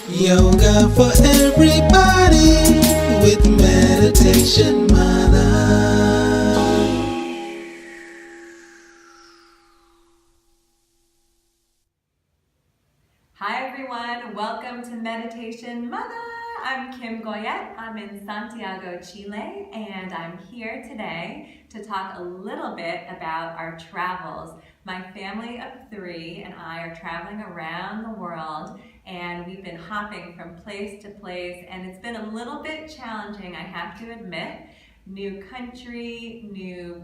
Yoga for everybody with Meditation Mother. Hi everyone, welcome to Meditation Mother. I'm Kim Goyette. I'm in Santiago, Chile, and I'm here today to talk a little bit about our travels. My family of 3 and I are traveling around the world, and we've been hopping from place to place, and it's been a little bit challenging, I have to admit. New country, new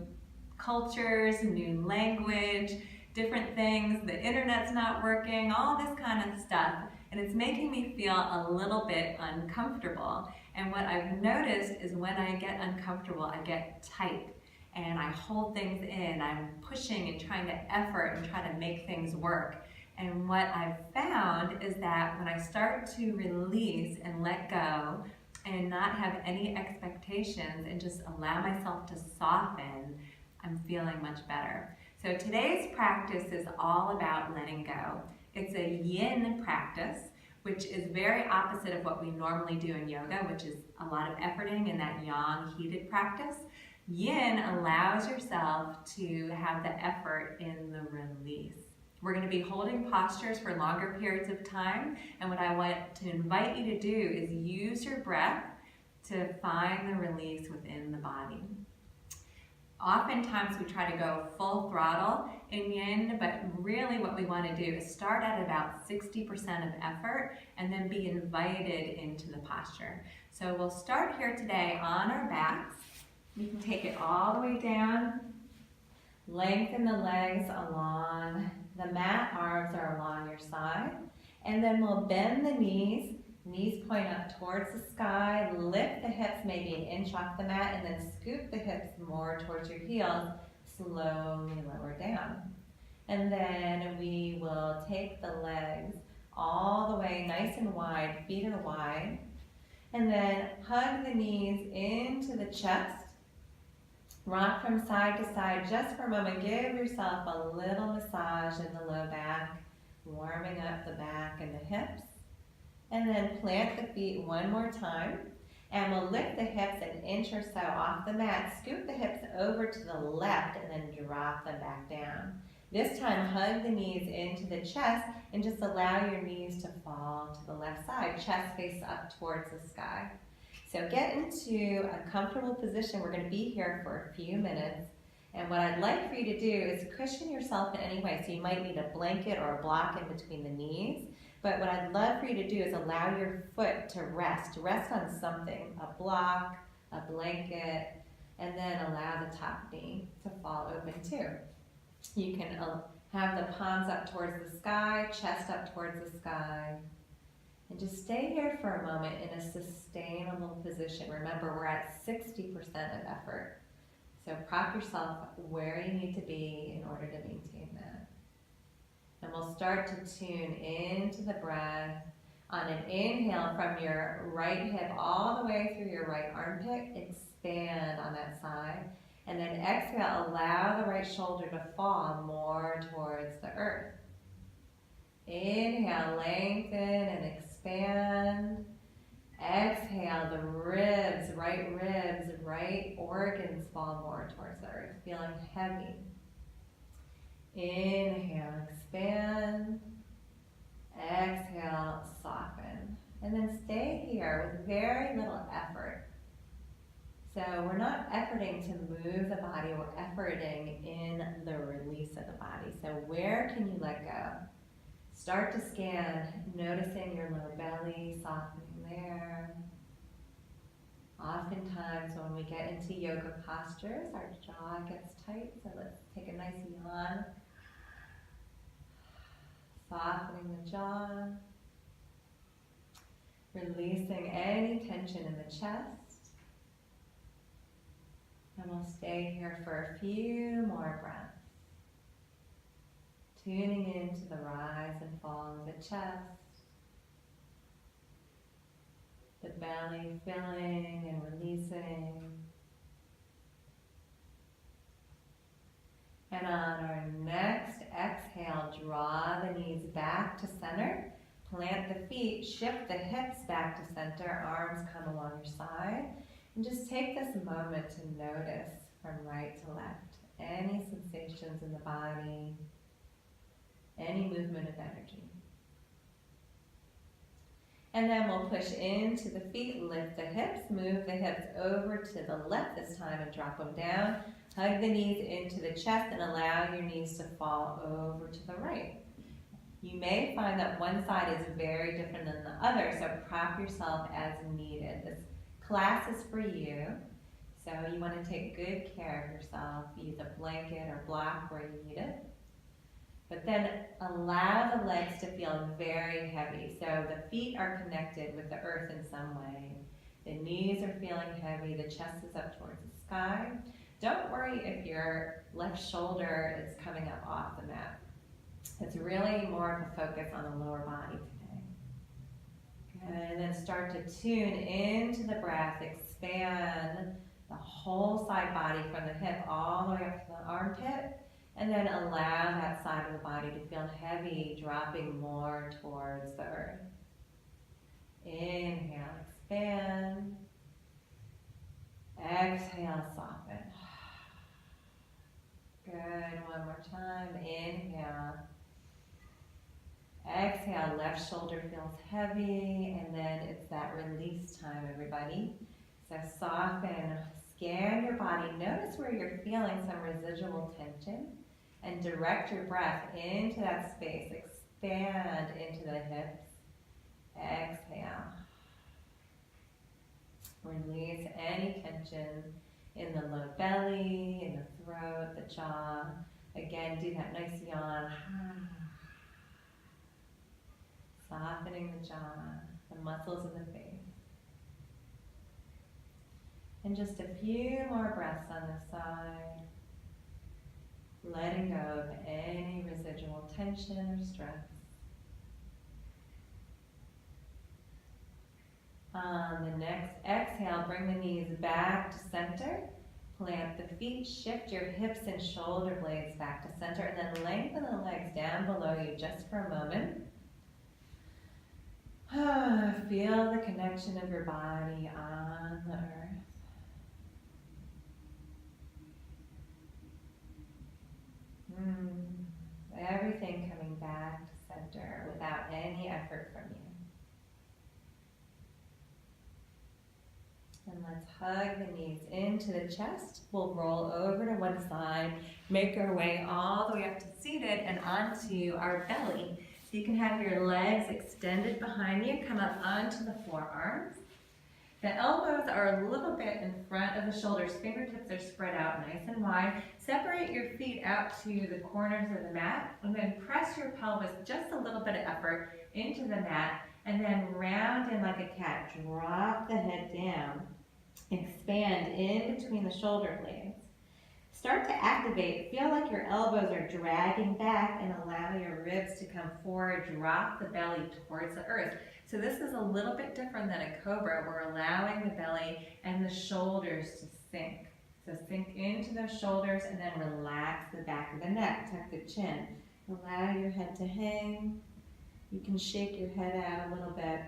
cultures, new language, different things, the internet's not working, all this kind of stuff. And it's making me feel a little bit uncomfortable. And what I've noticed is when I get uncomfortable, I get tight and I hold things in. I'm pushing and trying to effort and try to make things work. And what I've found is that when I start to release and let go and not have any expectations and just allow myself to soften, I'm feeling much better. So today's practice is all about letting go. It's a yin practice, which is very opposite of what we normally do in yoga, which is a lot of efforting in that yang heated practice. Yin allows yourself to have the effort in the release. We're going to be holding postures for longer periods of time, and what I want to invite you to do is use your breath to find the release within the body. Oftentimes we try to go full throttle in yin, but really what we want to do is start at about 60% of effort and then be invited into the posture. So we'll start here today on our backs. You can take it all the way down, lengthen the legs along the mat, arms are along your side, and then we'll bend the knees. Knees point up towards the sky, lift the hips maybe an inch off the mat, and then scoop the hips more towards your heels, slowly lower down. And then we will take the legs all the way nice and wide, feet are wide, and then hug the knees into the chest. Rock from side to side just for a moment. Give yourself a little massage in the low back, warming up the back and the hips. And then plant the feet one more time. And we'll lift the hips an inch or so off the mat. Scoop the hips over to the left and then drop them back down. This time, hug the knees into the chest and just allow your knees to fall to the left side. Chest face up towards the sky. So get into a comfortable position. We're going to be here for a few minutes. And what I'd like for you to do is cushion yourself in any way. So you might need a blanket or a block in between the knees. But what I'd love for you to do is allow your foot to rest on something, a block, a blanket, and then allow the top knee to fall open too. You can have the palms up towards the sky, chest up towards the sky, and just stay here for a moment in a sustainable position. Remember, we're at 60% of effort. So prop yourself where you need to be in order to maintain that. And we'll start to tune into the breath. On an inhale from your right hip all the way through your right armpit, expand on that side. And then exhale, allow the right shoulder to fall more towards the earth. Inhale, lengthen and expand. Exhale, the ribs, right organs fall more towards the earth, feeling heavy. Inhale, expand. Exhale, soften. And then stay here with very little effort. So we're not efforting to move the body, we're efforting in the release of the body. So where can you let go? Start to scan, noticing your lower belly, softening there. Oftentimes when we get into yoga postures, our jaw gets tight, so let's take a nice yawn. Softening the jaw. Releasing any tension in the chest. And we'll stay here for a few more breaths. Tuning into the rise and fall of the chest. The belly filling and releasing. And on our next exhale, draw the knees back to center. Plant the feet, shift the hips back to center, arms come along your side. And just take this moment to notice from right to left any sensations in the body, any movement of energy. And then we'll push into the feet, lift the hips, move the hips over to the left this time and drop them down. Hug the knees into the chest and allow your knees to fall over to the right. You may find that one side is very different than the other, so prop yourself as needed. This class is for you, so you want to take good care of yourself. Use a blanket or block where you need it. But then allow the legs to feel very heavy. So the feet are connected with the earth in some way. The knees are feeling heavy. The chest is up towards the sky. Don't worry if your left shoulder is coming up off the mat. It's really more of a focus on the lower body today. Good. And then start to tune into the breath. Expand the whole side body from the hip all the way up to the armpit. And then allow that side of the body to feel heavy, dropping more towards the earth. Inhale, expand. Exhale, soften. Good, one more time. Inhale. Exhale, left shoulder feels heavy, and then it's that release time, everybody. So soften, scan your body. Notice where you're feeling some residual tension. And direct your breath into that space. Expand into the hips. Exhale. Release any tension in the low belly, in the throat, the jaw. Again, do that nice yawn. Softening the jaw, the muscles of the face. And just a few more breaths on this side. Letting go of any residual tension or stress. On the next exhale, bring the knees back to center. Plant the feet, shift your hips and shoulder blades back to center, and then lengthen the legs down below you just for a moment. Feel the connection of your body on the earth. Everything coming back to center without any effort from you. And let's hug the knees into the chest. We'll roll over to one side, make our way all the way up to seated and onto our belly. So you can have your legs extended behind you, come up onto the forearms. The elbows are a little bit in front of the shoulders. Fingertips are spread out nice and wide. Separate your feet out to the corners of the mat, and then press your pelvis, just a little bit of effort, into the mat, and then round in like a cat. Drop the head down. Expand in between the shoulder blades. Start to activate. Feel like your elbows are dragging back and allow your ribs to come forward. Drop the belly towards the earth. So this is a little bit different than a cobra. We're allowing the belly and the shoulders to sink. So sink into those shoulders and then relax the back of the neck. Tuck the chin. Allow your head to hang. You can shake your head out a little bit.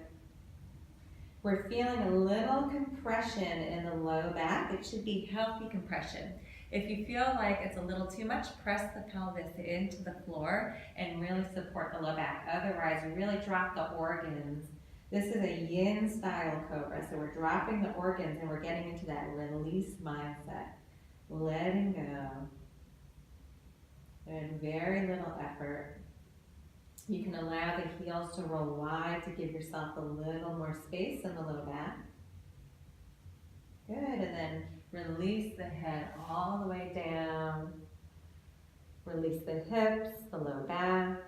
We're feeling a little compression in the low back. It should be healthy compression. If you feel like it's a little too much, press the pelvis into the floor and really support the low back. Otherwise, really drop the organs. This is a yin style cobra, so we're dropping the organs and we're getting into that release mindset. Letting go. And very little effort. You can allow the heels to roll wide to give yourself a little more space in the low back. Good, and then release the head all the way down. Release the hips, the low back.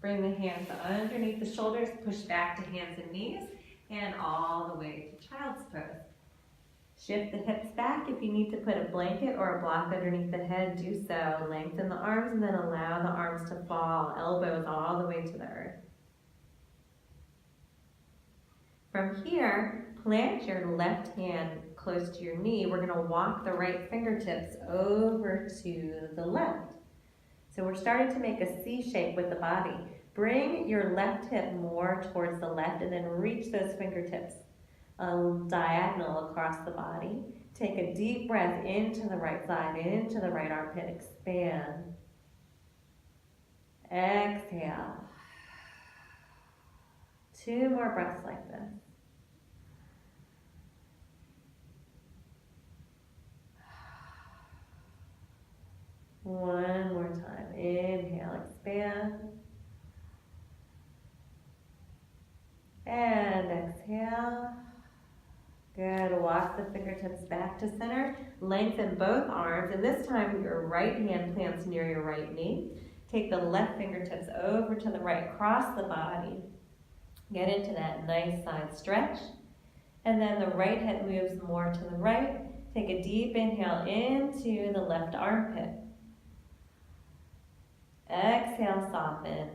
Bring the hands underneath the shoulders, push back to hands and knees, and all the way to child's pose. Shift the hips back. If you need to put a blanket or a block underneath the head, do so. Lengthen the arms and then allow the arms to fall, elbows all the way to the earth. From here, plant your left hand close to your knee, we're gonna walk the right fingertips over to the left. So we're starting to make a C shape with the body. Bring your left hip more towards the left and then reach those fingertips diagonal across the body. Take a deep breath into the right side, into the right armpit, expand. Exhale. 2 more breaths like this. One more time. Inhale, expand. And exhale. Good. Walk the fingertips back to center. Lengthen both arms. And this time your right hand plants near your right knee. Take the left fingertips over to the right. Cross the body. Get into that nice side stretch. And then the right hip moves more to the right. Take a deep inhale into the left armpit. Exhale, soften.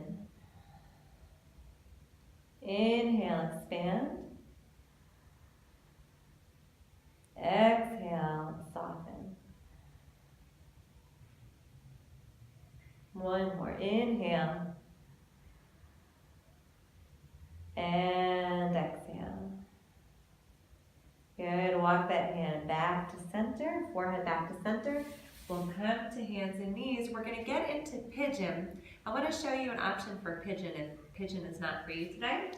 Inhale, expand. Exhale, soften. One more. Inhale. And exhale. Good. Walk that hand back to center, forehead back to center. We'll come to hands and knees. We're going to get into pigeon. I want to show you an option for pigeon if pigeon is not for you today.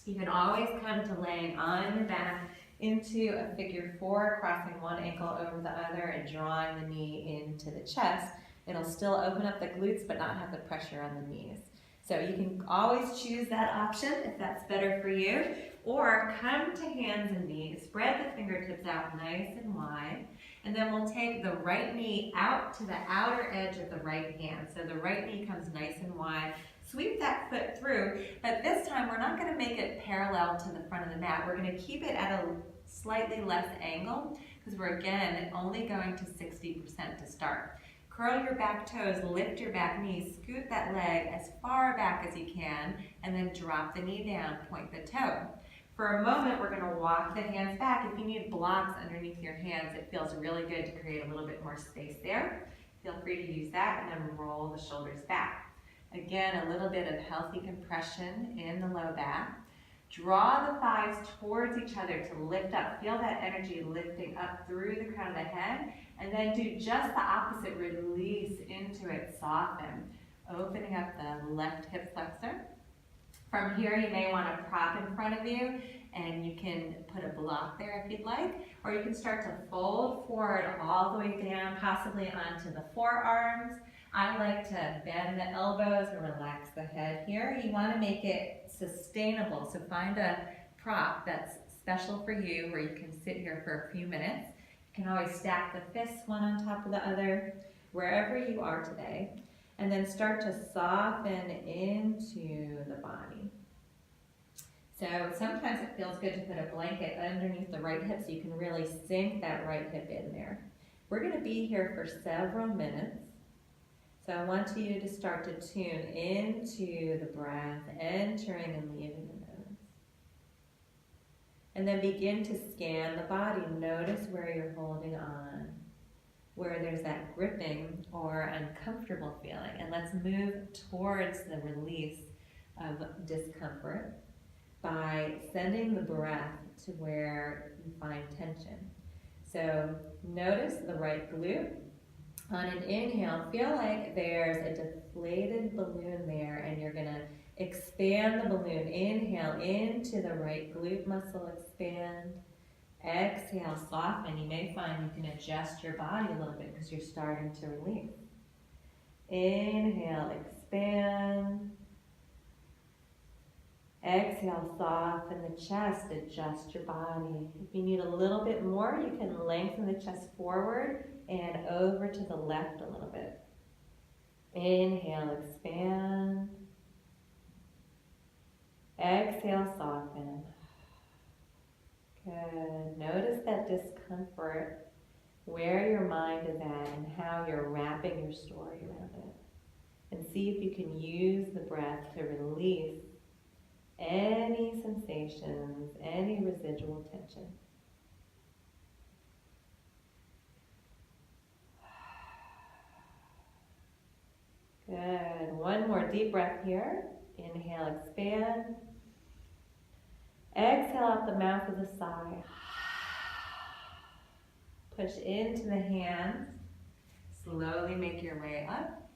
You can always come to laying on your back into a figure 4, crossing one ankle over the other and drawing the knee into the chest. It'll still open up the glutes but not have the pressure on the knees. So you can always choose that option if that's better for you. Or come to hands and knees, spread the fingertips out nice and wide, and then we'll take the right knee out to the outer edge of the right hand. So the right knee comes nice and wide. Sweep that foot through, but this time we're not going to make it parallel to the front of the mat. We're going to keep it at a slightly less angle because we're, again, only going to 60% to start. Curl your back toes, lift your back knee, scoot that leg as far back as you can, and then drop the knee down, point the toe. For a moment, we're going to walk the hands back. If you need blocks underneath your hands, it feels really good to create a little bit more space there. Feel free to use that, and then roll the shoulders back. Again, a little bit of healthy compression in the low back. Draw the thighs towards each other to lift up. Feel that energy lifting up through the crown of the head. And then do just the opposite. Release into it. Soften. Opening up the left hip flexor. From here, you may want to prop in front of you, and you can put a block there if you'd like. Or you can start to fold forward all the way down, possibly onto the forearms. I like to bend the elbows and relax the head here. You want to make it sustainable, so find a prop that's special for you where you can sit here for a few minutes. You can always stack the fists one on top of the other, wherever you are today, and then start to soften into the body. So sometimes it feels good to put a blanket underneath the right hip so you can really sink that right hip in there. We're going to be here for several minutes. So I want you to start to tune into the breath, entering and leaving the nose. And then begin to scan the body. Notice where you're holding on, where there's that gripping or uncomfortable feeling. And let's move towards the release of discomfort by sending the breath to where you find tension. So notice the right glute. On an inhale, feel like there's a deflated balloon there, and you're going to expand the balloon. Inhale into the right glute muscle, expand. Exhale, soften. You may find you can adjust your body a little bit because you're starting to release. Inhale, expand. Exhale, soften the chest, adjust your body. If you need a little bit more, you can lengthen the chest forward and over to the left a little bit. Inhale, expand. Exhale, soften. Good. Notice that discomfort, where your mind is at and how you're wrapping your story around it. And see if you can use the breath to release any sensations, any residual tension. one more deep breath here. Inhale, expand. Exhale out the mouth with a sigh. Push into the hands. Slowly make your way up.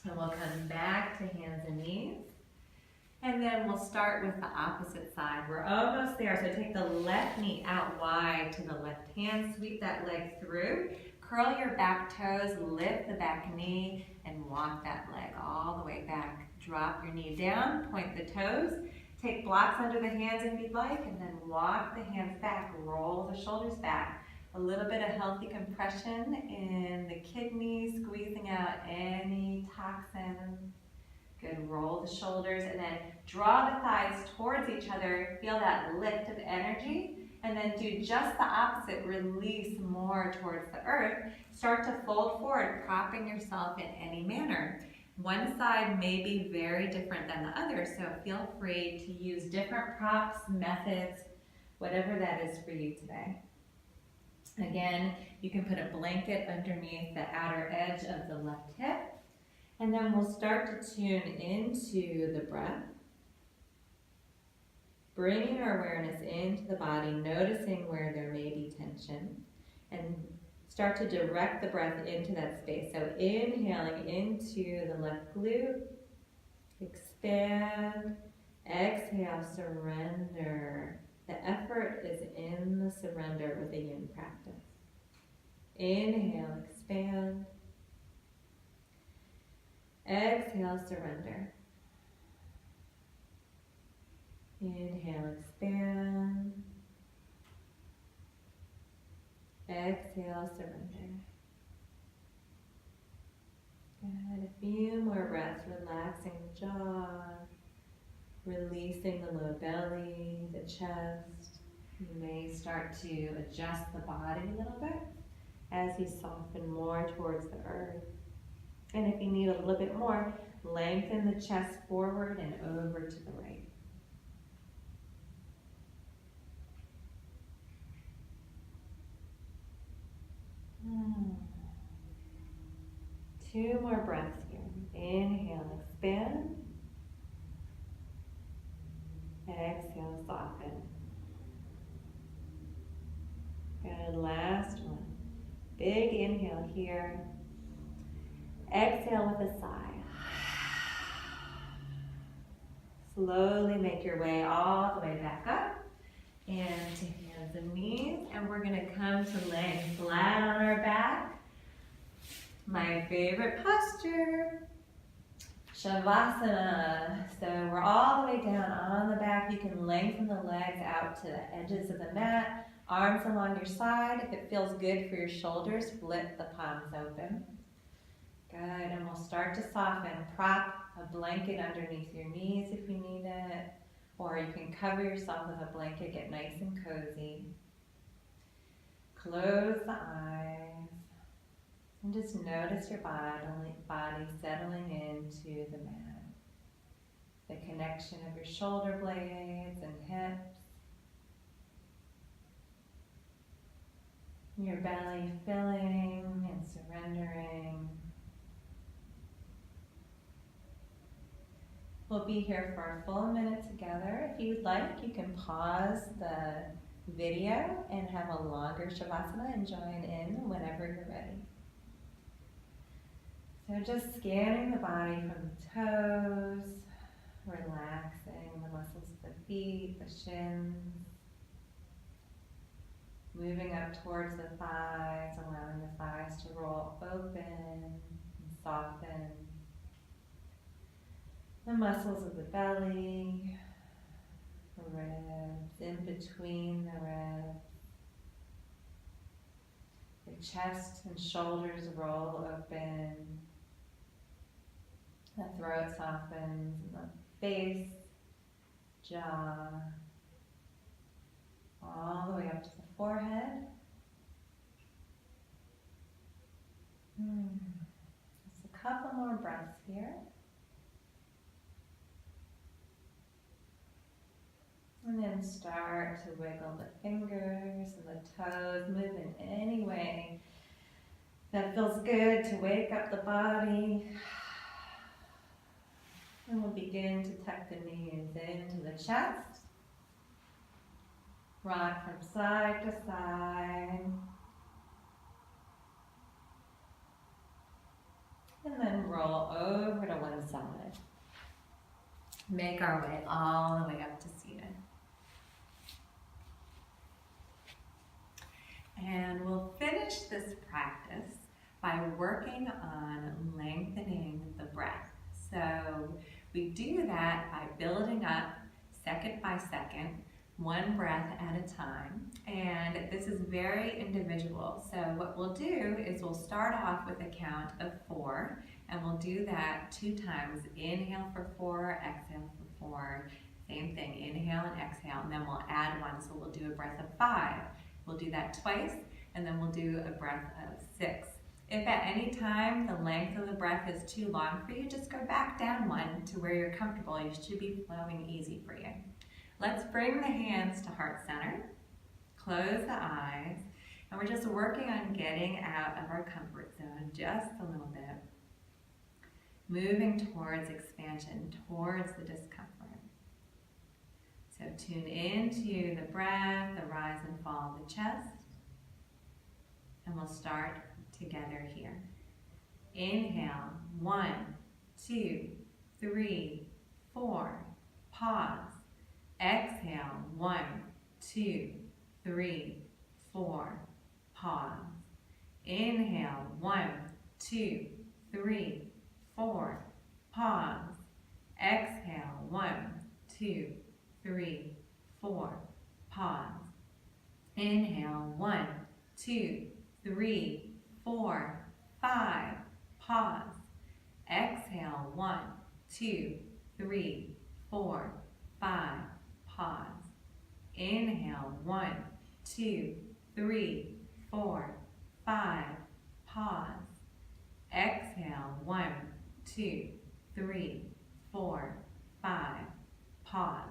And we'll come back to hands and knees. And then we'll start with the opposite side. We're almost there. So take the left knee out wide to the left hand. Sweep that leg through. Curl your back toes, lift the back knee, and walk that leg all the way back. Drop your knee down, point the toes. Take blocks under the hands if you'd like, and then walk the hands back. Roll the shoulders back. A little bit of healthy compression in the kidneys, squeezing out any toxin. Good, roll the shoulders and then draw the thighs towards each other. Feel that lift of energy and then do just the opposite. Release more towards the earth. Start to fold forward, propping yourself in any manner. One side may be very different than the other, so feel free to use different props, methods, whatever that is for you today. Again, you can put a blanket underneath the outer edge of the left hip. And then we'll start to tune into the breath. Bringing our awareness into the body, noticing where there may be tension. And start to direct the breath into that space. So inhaling into the left glute. Expand. Exhale, surrender. The effort is in the surrender with the yin practice. Inhale, expand. Exhale, surrender. Inhale, expand. Exhale, surrender. Good. A few more breaths, relaxing the jaw. Releasing the low belly, the chest. You may start to adjust the body a little bit as you soften more towards the earth. And if you need a little bit more, lengthen the chest forward and over to the right. Two more breaths here. Inhale, expand. Exhale, soften. Good, last one. Big inhale here. Exhale with a sigh. Slowly make your way all the way back up and to hands and knees. And we're going to come to laying flat on our back. My favorite posture. Shavasana. So we're all the way down on the back. You can lengthen the legs out to the edges of the mat. Arms along your side. If it feels good for your shoulders, flip the palms open. Good, and we'll start to soften. Prop a blanket underneath your knees if you need it. Or you can cover yourself with a blanket, get nice and cozy. Close the eyes. And just notice your body settling into the mat. The connection of your shoulder blades and hips. Your belly filling and surrendering. We'll be here for a full minute together. If you'd like, you can pause the video and have a longer Shavasana and join in whenever you're ready. So just scanning the body from the toes, relaxing the muscles of the feet, the shins, moving up towards the thighs, allowing the thighs to roll open and soften. The muscles of the belly, the ribs, in between the ribs. The chest and shoulders roll open. The throat softens, and the face, jaw, all the way up to the forehead. Just a couple more breaths here. And then start to wiggle the fingers and the toes, move in any way that feels good to wake up the body. begin to tuck the knees into the chest. Rock from side to side. And then roll over to one side. Make our way all the way up to seated. And we'll finish this practice by working on lengthening the breath. So we do that by building up second by second, one breath at a time. And this is very individual. So what we'll do is we'll start off with a count of 4, and we'll do that 2 times. Inhale for 4, exhale for 4. Same thing, inhale and exhale, and then we'll add 1, so we'll do a breath of 5. We'll do that twice, and then we'll do a breath of 6. If at any time the length of the breath is too long for you, just go back down 1 to where you're comfortable. You should be flowing easy for you. Let's bring the hands to heart center. Close the eyes, and we're just working on getting out of our comfort zone just a little bit. Moving towards expansion, towards the discomfort. So tune into the breath, the rise and fall of the chest. And we'll start together here. Inhale, 1, 2, 3, 4. Pause. Exhale, 1, 2, 3, 4. Pause. Inhale, 1, 2, 3, 4. Pause. Exhale, 1, 2, 3, 4. Pause. Inhale, 1, 2, 3, 4, 5. Pause. Exhale, 1, 2, 3, 4, 5. Pause. Inhale, 1, 2, 3, 4, 5. Pause. Exhale, 1, 2, 3, 4, 5. Pause.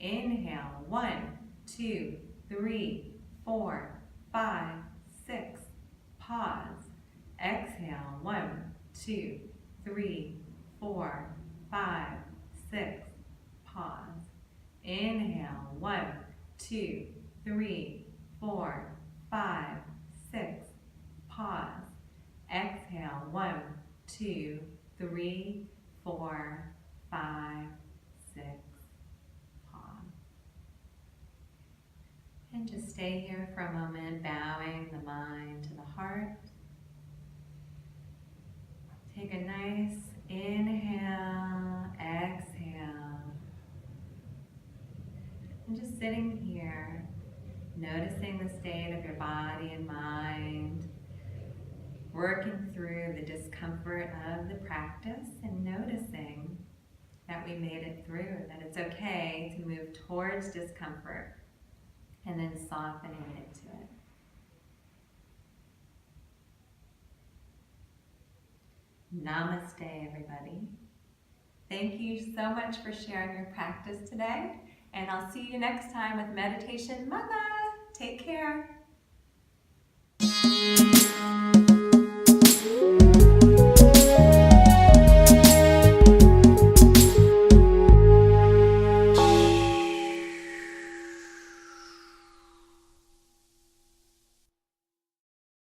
Inhale, 1, 2, 3, 4, 5, 6. Pause. Exhale, 1, 2, 3, 4, 5, 6. Pause. Inhale, 1, 2, 3, 4, 5, 6. Pause. Exhale, 1, 2, 3, 4, 5, 6. Pause. And just stay here for a moment, bowing the mind to the heart. Take a nice inhale, exhale. And just sitting here, noticing the state of your body and mind, working through the discomfort of the practice and noticing that we made it through, that it's okay to move towards discomfort and then softening into it. Namaste, everybody. Thank you so much for sharing your practice today, and I'll see you next time with Meditation Mutha. Take care.